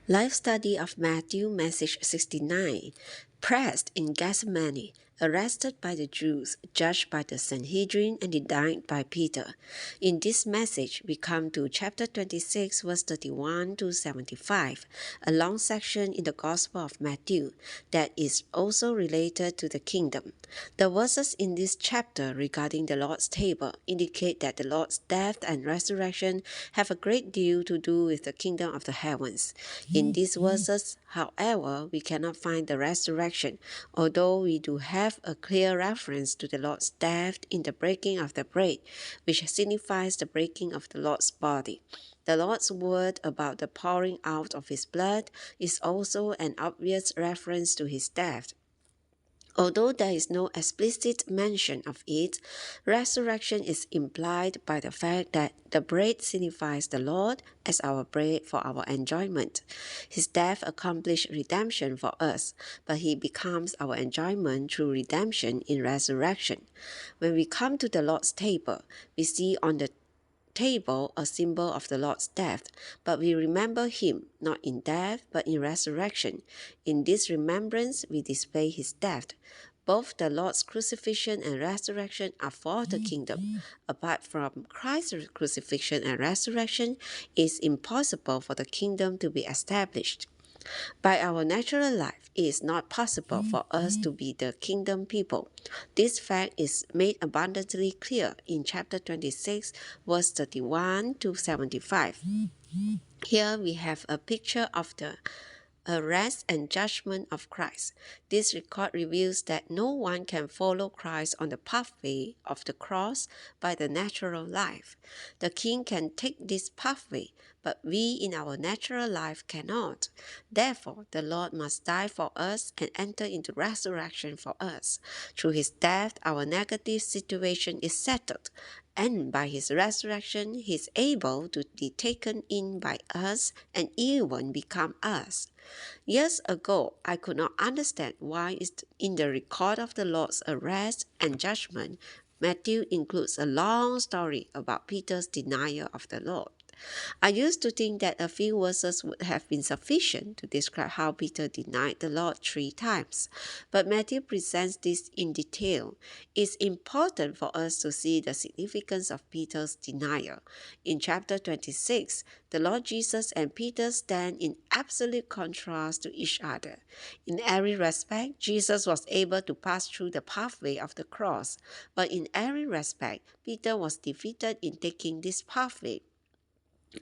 Life Study of Matthew, Message 69. Pressed in Gethsemane, arrested by the Jews, judged by the Sanhedrin, and denied by Peter. In this message, we come to chapter 26, verse 31 to 75, a long section in the Gospel of Matthew that is also related to the kingdom. The verses in this chapter regarding the Lord's table indicate that the Lord's death and resurrection have a great deal to do with the kingdom of the heavens. In these verses, however, we cannot find the resurrection, although we do have a clear reference to the Lord's death in the breaking of the bread, which signifies the breaking of the Lord's body. The Lord's word about the pouring out of his blood is also an obvious reference to his death. Although there is no explicit mention of it, resurrection is implied by the fact that the bread signifies the Lord as our bread for our enjoyment. His death accomplished redemption for us, but he becomes our enjoyment through redemption in resurrection. When we come to the Lord's table, we see on the table a symbol of the Lord's death, but we remember him not in death but in resurrection. In this remembrance we display his death. Both the Lord's crucifixion and resurrection are for the kingdom. Apart from Christ's crucifixion and resurrection, it is impossible for the kingdom to be established. By our natural life, it is not possible for us to be the kingdom people. This fact is made abundantly clear in chapter 26, verse 31 to 75. Here we have a picture of the arrest and judgment of Christ. This record reveals that no one can follow Christ on the pathway of the cross by the natural life. The king can take this pathway, but we in our natural life cannot. Therefore, the Lord must die for us and enter into resurrection for us. Through his death, our negative situation is settled, and by his resurrection, he is able to be taken in by us and even become us. Years ago, I could not understand why in the record of the Lord's arrest and judgment, Matthew includes a long story about Peter's denial of the Lord. I used to think that a few verses would have been sufficient to describe how Peter denied the Lord 3 times, but Matthew presents this in detail. It's important for us to see the significance of Peter's denial. In chapter 26, the Lord Jesus and Peter stand in absolute contrast to each other. In every respect, Jesus was able to pass through the pathway of the cross, but in every respect, Peter was defeated in taking this pathway.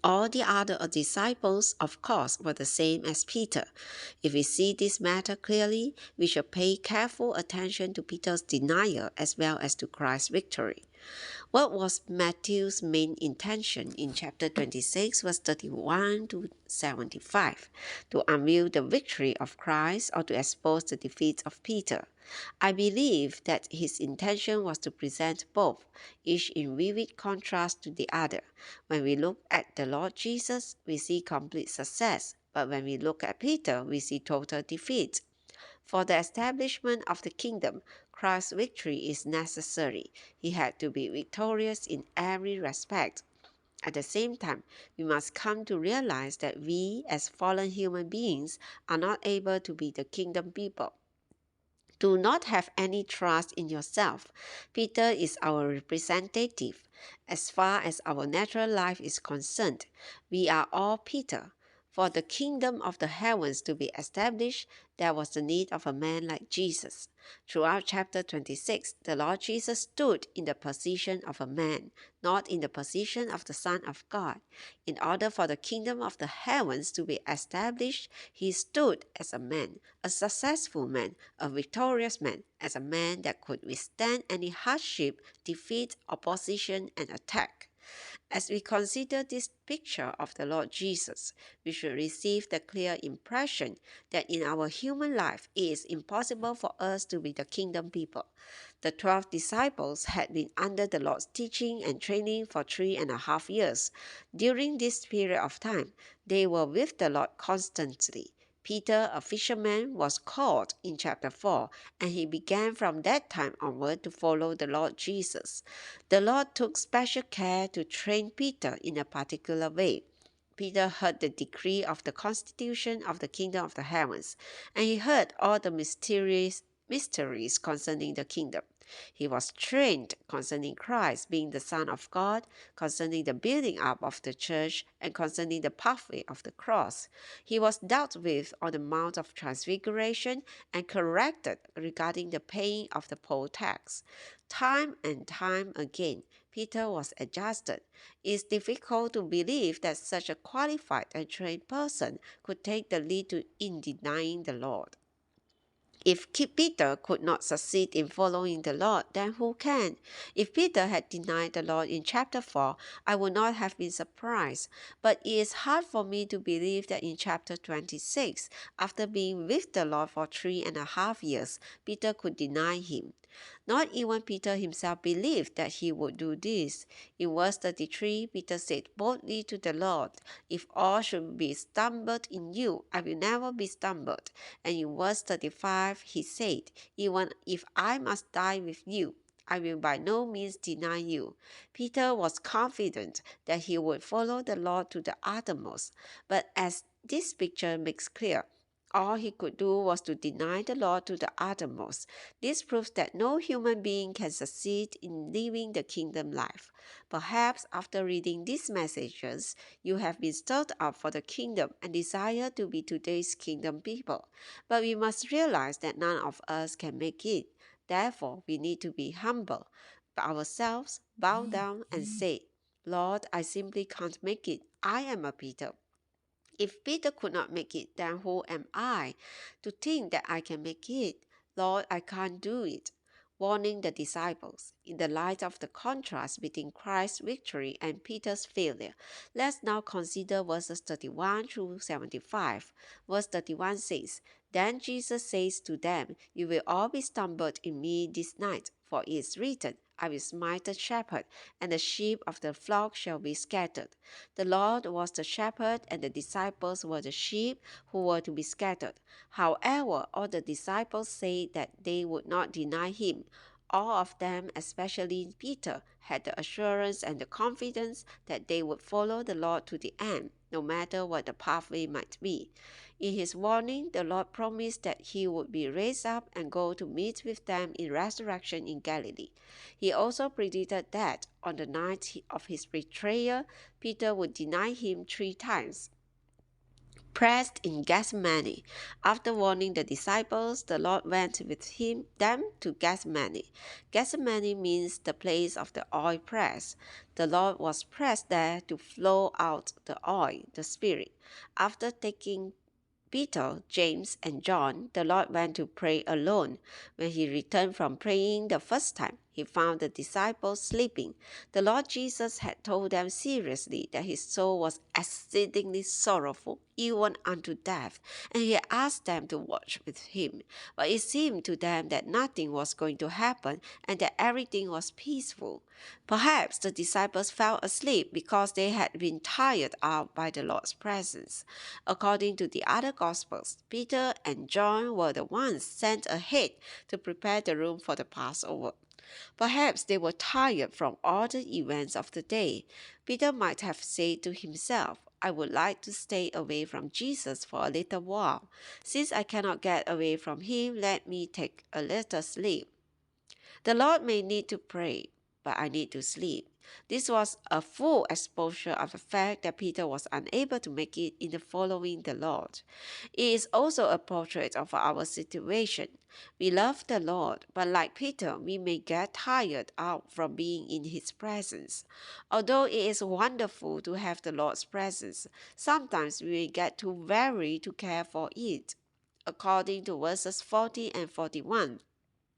All the other disciples, of course, were the same as Peter. If we see this matter clearly, we should pay careful attention to Peter's denial as well as to Christ's victory. What was Matthew's main intention in chapter 26, verse 31 to 75? To unveil the victory of Christ or to expose the defeat of Peter? I believe that his intention was to present both, each in vivid contrast to the other. When we look at the Lord Jesus, we see complete success, but when we look at Peter, we see total defeat. For the establishment of the kingdom, Christ's victory is necessary. He had to be victorious in every respect. At the same time, we must come to realize that we, as fallen human beings, are not able to be the kingdom people. Do not have any trust in yourself. Peter is our representative. As far as our natural life is concerned, we are all Peter. For the kingdom of the heavens to be established, there was the need of a man like Jesus. Throughout chapter 26, the Lord Jesus stood in the position of a man, not in the position of the Son of God. In order for the kingdom of the heavens to be established, he stood as a man, a successful man, a victorious man, as a man that could withstand any hardship, defeat, opposition, and attack. As we consider this picture of the Lord Jesus, we should receive the clear impression that in our human life it is impossible for us to be the kingdom people. The 12 disciples had been under the Lord's teaching and training for 3.5 years. During this period of time, they were with the Lord constantly. Peter, a fisherman, was called in chapter 4, and he began from that time onward to follow the Lord Jesus. The Lord took special care to train Peter in a particular way. Peter heard the decree of the constitution of the kingdom of the heavens, and he heard all the mysteries concerning the kingdom. He was trained concerning Christ being the Son of God, concerning the building up of the church, and concerning the pathway of the cross. He was dealt with on the Mount of Transfiguration and corrected regarding the paying of the poll tax. Time and time again, Peter was adjusted. It is difficult to believe that such a qualified and trained person could take the lead in denying the Lord. If Peter could not succeed in following the Lord, then who can? If Peter had denied the Lord in chapter 4, I would not have been surprised. But it is hard for me to believe that in chapter 26, after being with the Lord for 3.5 years, Peter could deny him. Not even Peter himself believed that he would do this. In verse 33, Peter said boldly to the Lord, "If all should be stumbled in you, I will never be stumbled." And in verse 35, he said, "Even if I must die with you, I will by no means deny you." Peter was confident that he would follow the Lord to the uttermost. But as this picture makes clear, all he could do was to deny the Lord to the uttermost. This proves that no human being can succeed in living the kingdom life. Perhaps after reading these messages, you have been stirred up for the kingdom and desire to be today's kingdom people. But we must realize that none of us can make it. Therefore, we need to be humble ourselves, bow down, and say, "Lord, I simply can't make it. I am a Peter." If Peter could not make it, then who am I to think that I can make it? Lord, I can't do it. Warning the disciples. In the light of the contrast between Christ's victory and Peter's failure, let's now consider verses 31 through 75. Verse 31 says, "Then Jesus says to them, You will all be stumbled in me this night, for it is written, I will smite the shepherd, and the sheep of the flock shall be scattered." The Lord was the shepherd, and the disciples were the sheep who were to be scattered. However, all the disciples said that they would not deny him. All of them, especially Peter, had the assurance and the confidence that they would follow the Lord to the end, no matter what the pathway might be. In his warning, the Lord promised that he would be raised up and go to meet with them in resurrection in Galilee. He also predicted that on the night of his betrayal, Peter would deny him 3 times. Pressed in Gethsemane. After warning the disciples, the Lord went with them to Gethsemane. Gethsemane means the place of the oil press. The Lord was pressed there to flow out the oil, the Spirit. After taking Peter, James, and John, the Lord went to pray alone. When he returned from praying the first time, he found the disciples sleeping. The Lord Jesus had told them seriously that his soul was exceedingly sorrowful, even unto death, and he asked them to watch with him. But it seemed to them that nothing was going to happen and that everything was peaceful. Perhaps the disciples fell asleep because they had been tired out by the Lord's presence. According to the other Gospels, Peter and John were the ones sent ahead to prepare the room for the Passover. Perhaps they were tired from all the events of the day. Peter might have said to himself, "I would like to stay away from Jesus for a little while. Since I cannot get away from him, let me take a little sleep." The Lord may need to pray, but I need to sleep. This was a full exposure of the fact that Peter was unable to make it in the following the Lord. It is also a portrait of our situation. We love the Lord, but like Peter, we may get tired out from being in his presence. Although it is wonderful to have the Lord's presence, sometimes we may get too weary to care for it. According to verses 40 and 41,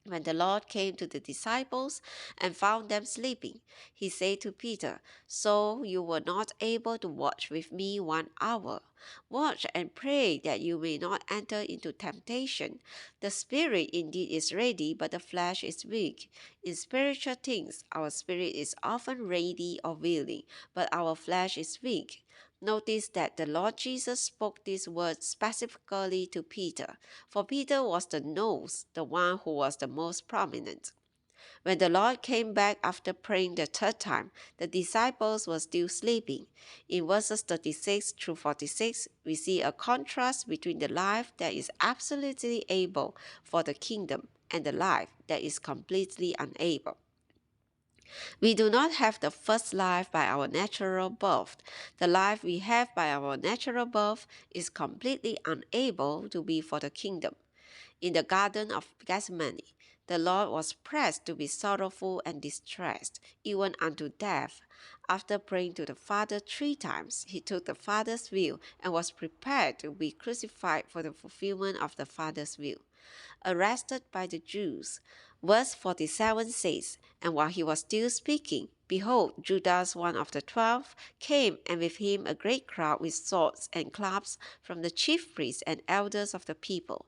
when the Lord came to the disciples and found them sleeping, he said to Peter, "So you were not able to watch with me 1 hour. Watch and pray that you may not enter into temptation. The spirit indeed is ready, but the flesh is weak. In spiritual things, our spirit is often ready or willing, but our flesh is weak." Notice that the Lord Jesus spoke these words specifically to Peter, for Peter was the nose, the one who was the most prominent. When the Lord came back after praying the third time, the disciples were still sleeping. In verses 36 through 46, we see a contrast between the life that is absolutely able for the kingdom and the life that is completely unable. We do not have the first life by our natural birth. The life we have by our natural birth is completely unable to be for the kingdom. In the Garden of Gethsemane, the Lord was pressed to be sorrowful and distressed, even unto death. After praying to the Father 3 times, he took the Father's will and was prepared to be crucified for the fulfillment of the Father's will. Arrested by the Jews. Verse 47 says, And while he was still speaking, behold, Judas, one of the 12, came, and with him a great crowd with swords and clubs from the chief priests and elders of the people.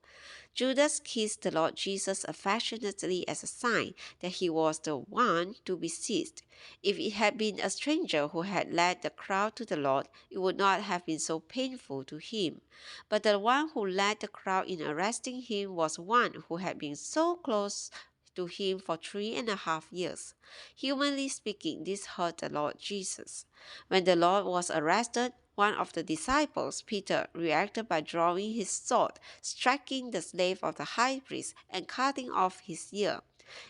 Judas kissed the Lord Jesus affectionately as a sign that he was the one to be seized. If it had been a stranger who had led the crowd to the Lord, it would not have been so painful to him. But the one who led the crowd in arresting him was one who had been so close to him for 3.5 years. Humanly speaking, this hurt the Lord Jesus. When the Lord was arrested, one of the disciples, Peter, reacted by drawing his sword, striking the slave of the high priest, and cutting off his ear.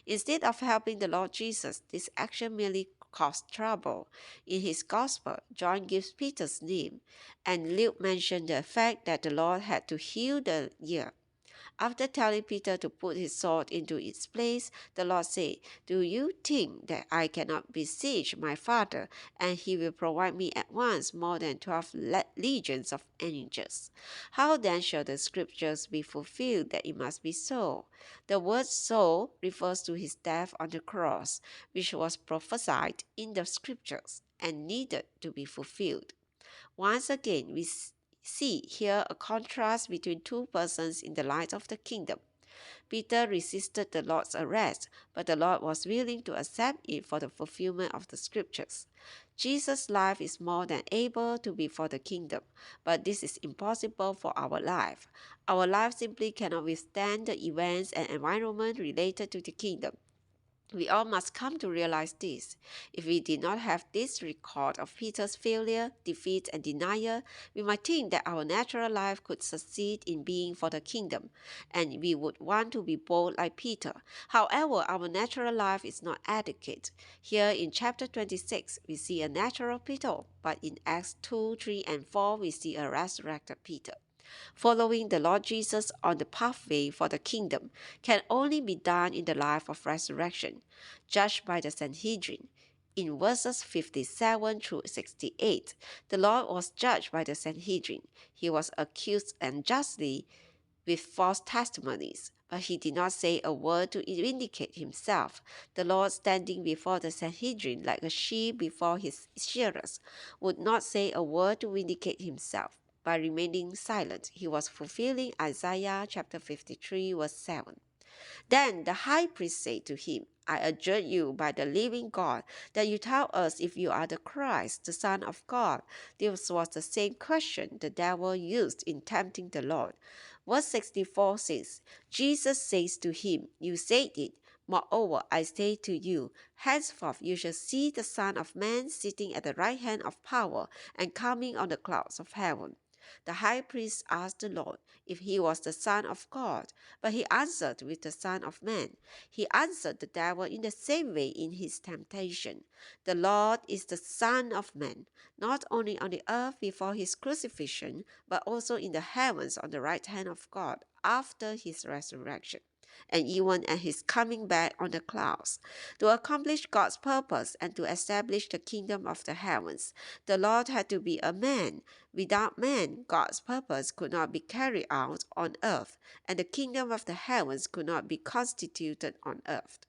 Instead of helping the Lord Jesus, this action merely caused trouble. In his Gospel, John gives Peter's name, and Luke mentioned the fact that the Lord had to heal the ear. After telling Peter to put his sword into its place, the Lord said, Do you think that I cannot beseech my Father, and he will provide me at once more than 12 legions of angels? How then shall the scriptures be fulfilled that it must be so? The word so refers to his death on the cross, which was prophesied in the scriptures and needed to be fulfilled. Once again, we see here a contrast between two persons in the light of the kingdom. Peter resisted the Lord's arrest, but the Lord was willing to accept it for the fulfillment of the scriptures. Jesus' life is more than able to be for the kingdom, but this is impossible for our life. Our life simply cannot withstand the events and environment related to the kingdom. We all must come to realize this. If we did not have this record of Peter's failure, defeat, and denial, we might think that our natural life could succeed in being for the kingdom, and we would want to be bold like Peter. However, our natural life is not adequate. Here in chapter 26, we see a natural Peter, but in Acts 2, 3, and 4, we see a resurrected Peter. Following the Lord Jesus on the pathway for the kingdom can only be done in the life of resurrection, judged by the Sanhedrin. In verses 57 through 68, the Lord was judged by the Sanhedrin. He was accused unjustly with false testimonies, but he did not say a word to vindicate himself. The Lord, standing before the Sanhedrin like a sheep before his shearers, would not say a word to vindicate himself. By remaining silent, he was fulfilling Isaiah chapter 53 verse 7. Then the high priest said to him, I adjure you by the living God that you tell us if you are the Christ, the Son of God. This was the same question the devil used in tempting the Lord. Verse 64 says, Jesus says to him, You said it. Moreover, I say to you, henceforth you shall see the Son of Man sitting at the right hand of power and coming on the clouds of heaven. The high priest asked the Lord if he was the Son of God, but he answered with the Son of Man. He answered the devil in the same way in his temptation. The Lord is the Son of Man, not only on the earth before his crucifixion, but also in the heavens on the right hand of God after his resurrection, and even at his coming back on the clouds. To accomplish God's purpose and to establish the kingdom of the heavens, the Lord had to be a man. Without man, God's purpose could not be carried out on earth, and the kingdom of the heavens could not be constituted on earth.